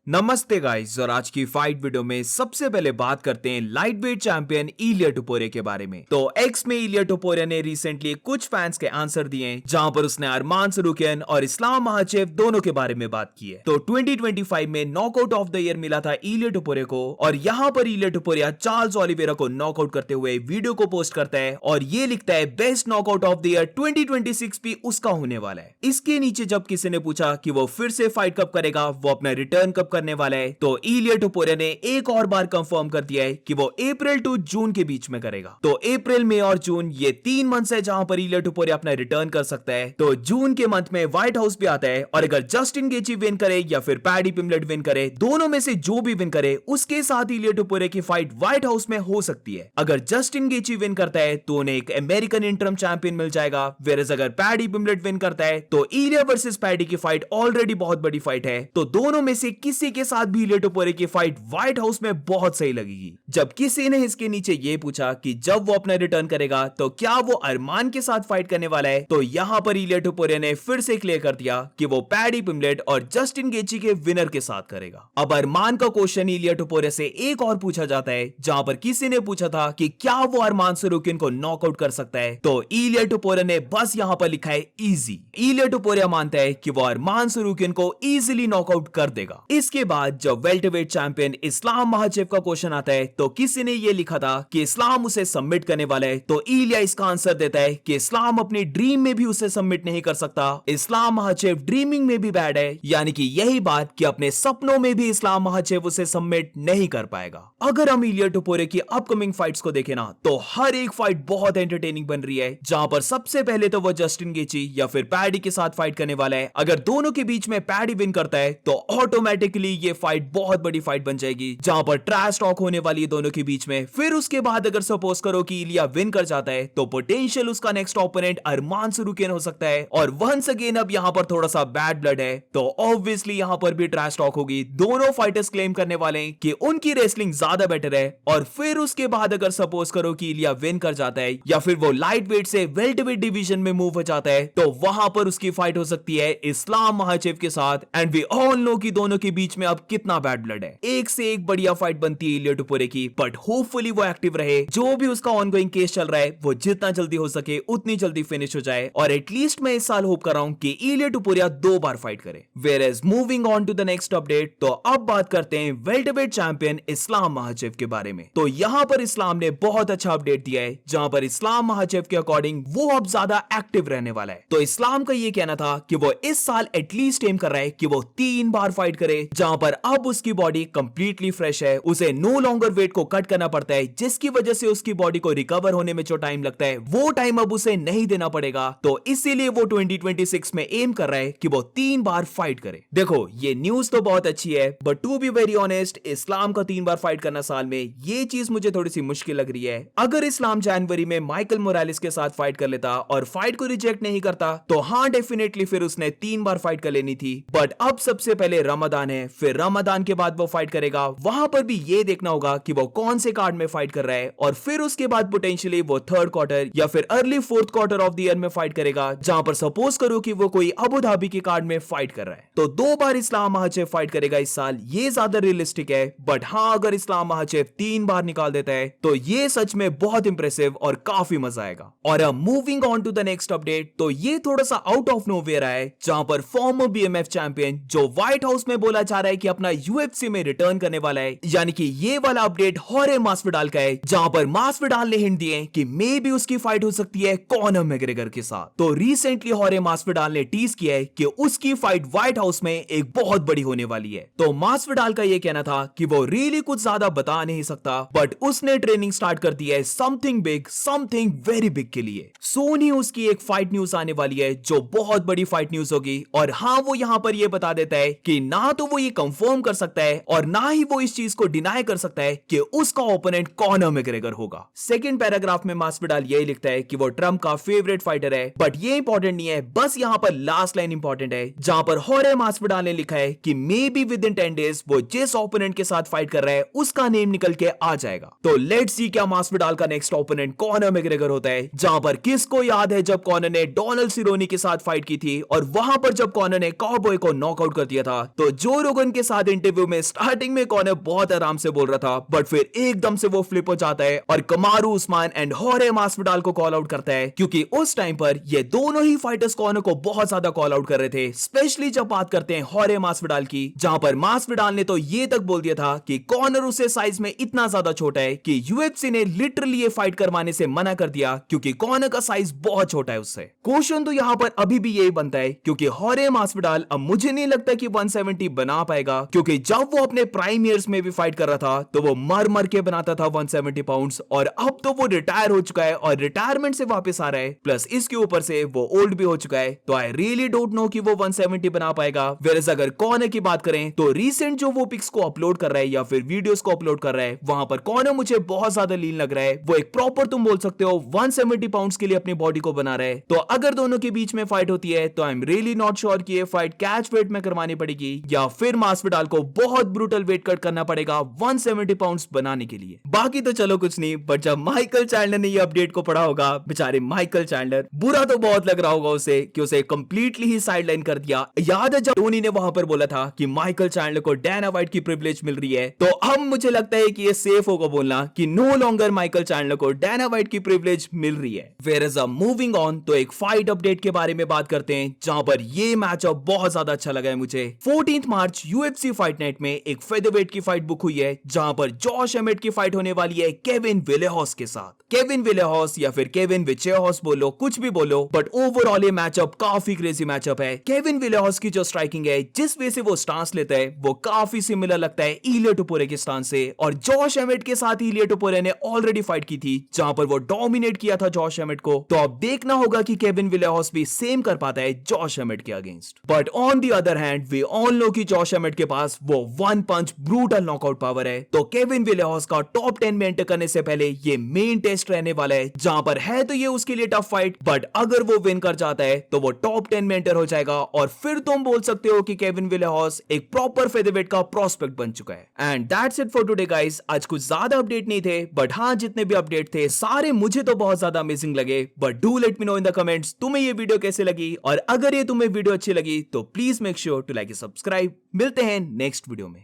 नमस्ते गाइस। और आज की फाइट वीडियो में सबसे पहले बात करते हैं लाइट वेट चैंपियन इलिया टुपोरे के बारे में। तो एक्स में इलिया टुपोरे ने रिसेंटली कुछ फैंस के आंसर दिए हैं, जहां पर उसने अरमान सरूकियन और इस्लाम महाचेव दोनों के बारे में बात की है। तो 2025 में नॉकआउट ऑफ द ईयर मिला था इलिया टुपोरे को, और यहां पर इलिया टुपोरे चार्ल्स ओलिवेरा को नॉकआउट करते हुए वीडियो को पोस्ट करता है और ये लिखता है best knockout of the year 2026 भी उसका होने वाला है। इसके नीचे जब किसी ने पूछा कि वो फिर से फाइट कब करेगा, वो अपना रिटर्न कब करने वाला है, तो इलिया टुपोरे ने एक और बार कंफर्म कर दिया है कि वो अप्रैल टू जून के बीच में करेगा। तो अप्रैल, मई और जून ये 3 मंथ्स है जहां पर इलिया टुपोरे अपना रिटर्न कर सकता है। तो जून के मंथ में व्हाइट हाउस भी आता है, और अगर जस्टिन गेची विन करे या फिर पैडी पिम्बलेट विन करे, दोनों में से जो भी विन करे उसके साथ इलिया टुपोरे की फाइट व्हाइट हाउस में हो सकती है। अगर जस्टिन गेची विन करता है तो उन्हें एक अमेरिकन इंटरम चैंपियन मिल जाएगा, वेरएज अगर पैडी पिम्बलेट विन करता है तो इलिया वर्सेस पैडी की फाइट ऑलरेडी बहुत बड़ी फाइट है। तो दोनों में से किसी के साथ भी इलिया टुपोरे की फाइट व्हाइट हाउस में बहुत सही लगेगी। जब किसी ने इसके नीचे ये पूछा कि जब वो अपना रिटर्न करेगा तो क्या वो अरमान के साथ फाइट करने वाला है, तो यहां पर इलिया टुपोरे ने फिर से क्लियर कर दिया कि वो पैडी पिम्बलेट और जस्टिन गेची के विनर के साथ करेगा। अब अरमान का क्वेश्चन इलिया टुपोरे से एक और पूछा जाता है, जहां पर किसी ने पूछा था कि क्या वो अरमान सरूकियन को नॉकआउट कर सकता है, तो इलिया टुपोरे ने बस यहां पर लिखा है इजी। इलिया टुपोरे मानता है कि वो अरमान सरूकियन को इजीली नॉकआउट कर देगा। इसके बाद जब वेल्टरवेट चैंपियन इस्लाम महाचेव का क्वेश्चन आता है, तो किसी ने यह लिखा था कि इस्लाम उसे सबमिट करने वाला है, तो इलिया इसका आंसर देता है कि इस्लाम अपनी ड्रीम में भी उसे सबमिट नहीं कर सकता। इस्लाम महाचेव ड्रीमिंग में भी बैड है, यानी कि यही बात कि अपने सपनों में भी इस्लाम महाचेव उसे सबमिट नहीं कर पाएगा। अगर हम इलिया टुपोरे की अपकमिंग फाइट्स को देखें ना, तो हर एक फाइट बहुत एंटरटेनिंग बन रही है, जहां पर सबसे पहले तो वो जस्टिन गेची या फिर पैडी के साथ फाइट करने वाला है। अगर दोनों के बीच में पैडी विन करता है तो ऑटोमेटिकली ये फाइट बहुत बड़ी फाइट बन जाएगी, जहां पर ट्रैश टॉक होने वाली है दोनों के बीच में। फिर उसके बाद अगर सपोज करो कि इलिया विन कर जाता है, तो पोटेंशियल उसका नेक्स्ट ओपोनेंट अरमान सरूकियन हो सकता है। और वंस अगेन अब यहां पर थोड़ा सा बैड ब्लड है, तो ऑब्वियसली यहां पर भी ट्रैश टॉक होगी। दोनों फाइटर्स क्लेम करने वाले हैं कि उनकी रेसलिंग ज्यादा बेटर है। और फिर उसके बाद अगर सपोज करो कि इलिया विन कर जाता है, या फिर वो लाइट वेट से वेल्टरवेट डिवीजन में मूव हो जाता है, तो वहां पर उसकी फाइट हो सकती है इस्लाम महाचेव के साथ। एंड वी ऑल नो कि दोनों के बीच में अब कितना बैड ब्लड है। एक से एक बढ़िया फाइट बनती है इलिया टुपोरे की, बट होपफुली वो एक्टिव रहे। जो भी उसका ऑनगोइंग केस चल रहा है वो जितना जल्दी हो सके उतनी जल्दी फिनिश हो जाए। और एटलीस्ट मैं इस साल होप कर रहा हूं कि इलिया टुपोरे 2 बार फाइट करे। Whereas moving on to the next update, तो अब बात करते हैं वेल्टरवेट चैंपियन इस्लाम महाचेव के बारे में। तो यहां पर इस्लाम ने बहुत अच्छा अपडेट दिया है, जहां पर इस्लाम महाचेव के अकॉर्डिंग वो अब ज्यादा एक्टिव रहने वाला है। तो इस्लाम का ये कहना था कि वो इस साल एटलीस्ट एम कर रहा है कि वो 3 बार फाइट करे, जहां पर अब उसकी बॉडी कंप्लीटली फ्रेश है। उसे नो लॉन्गर वेट को कट करना पड़ता है, जिसकी वजह से उसकी बॉडी को रिकवर होने में जो टाइम लगता है वो टाइम अब उसे नहीं देना पड़ेगा। तो इसीलिए वो 2026 में एम कर रहा है कि वो 3 बार फाइट करे। देखो, ये न्यूज तो बहुत अच्छी है, but to be very honest, इस्लाम का 3 बार फाइट करना साल में, ये चीज मुझे थोड़ी सी मुश्किल लग रही है। अगर इस्लाम जनवरी में माइकल मोरालिस के साथ फाइट कर लेता और फाइट को रिजेक्ट नहीं करता, तो हाँ डेफिनेटली फिर उसने 3 बार फाइट कर लेनी थी। बट अब सबसे पहले रमजान है, फिर रमजान के बाद वो फाइट करेगा। वहां पर भी ये देखना होगा कि वो कौन से कार्ड में फाइट कर रहा है, और फिर उसके बाद पोटेंशियली वो 3rd क्वार्टर या फिर early 4th quarter of the year में फाइट करेगा, जहां पर सपोज करो कि वो कोई अबू धाबी के कार्ड में फाइट कर रहा है। तो 2 बार इस्लाम महाचेव फाइट करेगा इस साल, ये ज्यादा रियलिस्टिक है। बट हाँ, अगर इस्लाम महाचेव 3 बार निकाल देता है तो ये सच में बहुत इंप्रेसिव और काफी मजा आएगा। और अब moving on to the next update, तो ये थोड़ा सा आउट ऑफ नोवेयर है, जहां पर फॉर्मर बीएमएफ चैंपियन जो व्हाइट हाउस में बोला जा रहा है कि अपना यूएफसी में रिटर्न करने वाला है, यानी कि ये वाला अपडेट हॉरे मास्विडाल का है, जहां पर मास्विडाल ने हिंट दिए कि मे भी उसकी फाइट हो सकती है कॉनर मैग्रेगर के साथ। तो रिसेंटली हॉरे मास्विडाल ने टीज किया है कि उसकी फाइट व्हाइट हाउस में एक बहुत बड़ी होने वाली है। तो मास्विडाल का ये कहना था कि वो रियली कुछ ज्यादा बता नहीं सकता, बट उसने ट्रेनिंग स्टार्ट कर दी है something big, something very big के लिए। सोन ही उसकी एक फाइट न्यूज आने वाली है, जो बहुत बड़ी फाइट न्यूज होगी। और हाँ, वो यहां पर ये बता देता है कि ना तो वो ये कंफर्म कर सकता है और ना ही वो इस चीज को डिनाई कर सकता है कि उसका ओपोनेंट कॉनर मैग्रेगर होगा। सेकंड पैराग्राफ में मास्विडाल यही लिखता है कि वो ट्रम्प का फेवरेट फाइटर है, बट ये इंपॉर्टेंट नहीं है, बस यहां पर लास्ट लाइन इंपॉर्टेंट है, जहां पर हॉरे मास्विडाल ने लिखा है कि may be with in 10 days वो जिस ओपोनेंट के साथ फाइट कर रहा है उसका नेम निकल के आ जाएगा। तो लेट्स सी क्या मास्विडाल का नेक्स्ट ओपोनेंट कॉनर मैग्रेगर होता है। जहां पर किसको याद है जब कॉनर ने डोनाल्ड सिरोनी के साथ फाइट की थी, और वहां पर जब कॉनर ने काउबॉय को नॉकआउट कर दिया था, तो जो रोगन के साथ इंटरव्यू में स्टार्टिंग में कॉनर बहुत आराम से बोल रहा था, बट फिर एकदम से वो फ्लिप हो जाता है और कमारू उस्मान एंड होरे मास्विडाल को कॉल आउट करता है, क्योंकि उस टाइम पर ये दोनों ही फाइटर्स कॉनर को बहुत ज्यादा कॉल आउट कर रहे थे, स्पेशली जब बात करते हैं होरे मास्विडाल की, जहां पर मास्विडाल ने तो ये तक बोल दिया था कि कॉनर उसे साइज में इतना ज्यादा छोटा है कि यूएफसी ने लिटरली ये फाइट करवाने से मना कर दिया, क्योंकि कॉनर का साइज बहुत छोटा है उससे। क्वेश्चन तो यहां पर अभी भी यही बनता है, क्योंकि होरे मास्विडाल अब मुझे नहीं लगता कि 170 बना पाएगा, क्योंकि जब वो अपने प्राइम ईयर्स में भी फाइट कर रहा था तो वो मर मर के बनाता था 170 पाउंड्स, और अब तो वो रिटायर हो चुका है और रिटायरमेंट से वापस आ रहा है, प्लस इसके ऊपर से वो ओल्ड भी हो चुका है, तो आई रियली डोंट नो कि वो 170 बना पाएगा। वेरस अगर कॉनर की बात करें तो रिसेंट जो वो पिक्स को अपलोड कर रहा है या फिर वीडियोस को अपलोड कर रहा है, वहां पर कॉनर मुझे बहुत ज्यादा लीन लग रहा है। वो एक प्रॉपर तुम बोल सकते हो 170 पाउंड्स के लिए अपनी बॉडी को बना रहा है, तो अगर दोनों के बीच में फाइट होती है तो I am really not sure कि ये फाइट कैच वेट में करवानी पड़ेगी या फिर मास्विडाल को बहुत ब्रूटल वेट कट करना पड़ेगा 170 पाउंड्स बनाने के लिए। बाकी तो चलो कुछ नहीं, बट जब माइकल चैंडलर ने ये अपडेट को पढ़ा होगा, बेचारे माइकल चैंडलर, बुरा तो बहुत लग रहा होगा उसे कि उसे कंप्लीटली ही साइडलाइन कर दिया। याद है जब टोनी ने वहां पर बोला था कि माइकल चैंडलर को डैना वाइट की प्रिविलेज मिल रही है, तो अब मुझे लगता है कि ये सेफ होगा बोलना कि नो लॉन्गर माइकल चैंडलर को डैना वाइट की प्रिविलेज मिल रही है। वेयर मूविंग ऑन, तो एक फाइट अपडेट के बारे में बात करते हैं, जहां पर ये मैचअप बहुत ज्यादा अच्छा लगा है मुझे। 14 मार्च यूएफसी फाइट नाइट में एक फेदरवेट की फाइट बुक हुई है, जहां पर जॉश एमेट की फाइट होने वाली है केविन विलेहॉस के साथ। केविन विलेहॉस या फिर केविन विचेहॉस बोलो, कुछ भी बोलो, बट ओवरऑल ये मैचअप काफी क्रेजी मैचअप है। केविन विलेहॉस की जो स्ट्राइकिंग है, जिस वे से वो स्टांस लेता है, वो काफी सिमिलर लगता है इलिया टुपुरे के स्टांस से, और जॉश एमेट के साथ इलिया टुपुरे ने ऑलरेडी फाइट की थी जहां पर वो डोमिनेट किया था जॉश एमेट को, तो अब देखना होगा कि केविन विलेहॉस भी सेम कर पाता है जॉश एमेट के against. But on the other hand we all know कि जॉश एमेट के पास वो one punch brutal knockout power है, तो केविन विलेहॉस का टॉप 10 में एंटर करने से पहले ये मेन टेस्ट रहने वाला है, जहां पर है तो ये उसके लिए टफ फाइट, बट अगर वो विन कर जाता है तो वो टॉप 10 में एंटर हो जाएगा, और फिर तुम बोल सकते हो कि केविन विलेहॉस एक प्रॉपर फेदरवेट का प्रोस्पेक्ट बन चुका है। And that's it for today guys. आज कुछ ज्यादा अपडेट नहीं थे, बट हाँ जितने भी अपडेट थे सारे मुझे तो बहुत ज्यादा अमेजिंग लगे, but do let me know in the comments तुम्हें ये वीडियो कैसे लगी, और अगर ये तुम्हें वीडियो अच्छी लगी तो please make sure to like and subscribe. मिलते हैं नेक्स्ट वीडियो में।